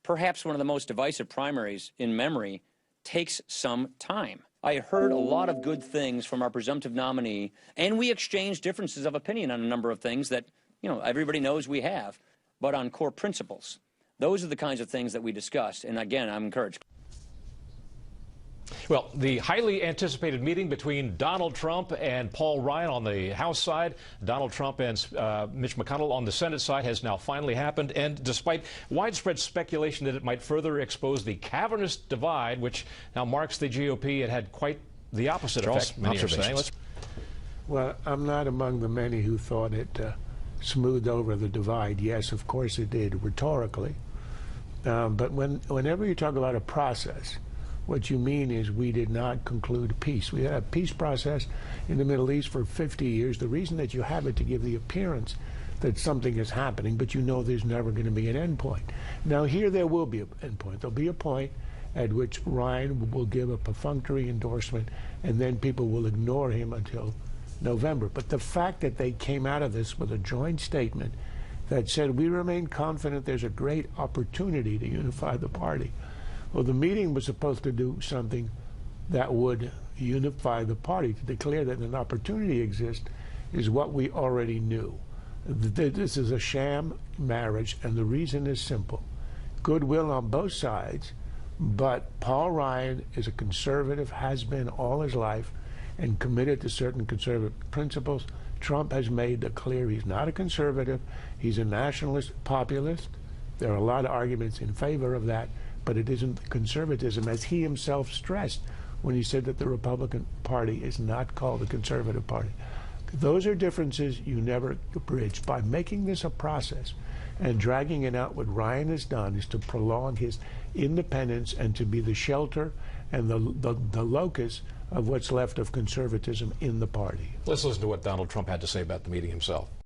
perhaps one of the most divisive primaries in memory, takes some time. I heard a lot of good things from our presumptive nominee, and we exchanged differences of opinion on a number of things that, everybody knows we have, but on core principles. Those are the kinds of things that we discussed, and again, I'm encouraged. Well, the highly anticipated meeting between Donald Trump and Paul Ryan on the House side, Donald Trump and Mitch McConnell on the Senate side, has now finally happened. And despite widespread speculation that it might further expose the cavernous divide, which now marks the GOP, it had quite the opposite effect, many are saying. Well, I'm not among the many who thought it smoothed over the divide. Yes, of course it did, rhetorically. But whenever you talk about a process, what you mean is we did not conclude peace. We had a peace process in the Middle East for 50 years. The reason that you have it to give the appearance that something is happening, but you know there's never going to be an end point. Now here there will be an end point. There'll be a point at which Ryan will give a perfunctory endorsement, and then people will ignore him until November. But the fact that they came out of this with a joint statement that said we remain confident there's a great opportunity to unify the party. Well, the meeting was supposed to do something that would unify the party. To declare that an opportunity exists is what we already knew. This is a sham marriage, and the reason is simple. Goodwill on both sides, but Paul Ryan is a conservative, has been all his life, and committed to certain conservative principles. Trump has made it clear he's not a conservative. He's a nationalist populist. There are a lot of arguments in favor of that, but it isn't conservatism, as he himself stressed when he said that the Republican Party is not called the Conservative Party. Those are differences you never bridge. By making this a process and dragging it out, what Ryan has done is to prolong his independence and to be the shelter and the locus of what's left of conservatism in the party. Let's listen to what Donald Trump had to say about the meeting himself.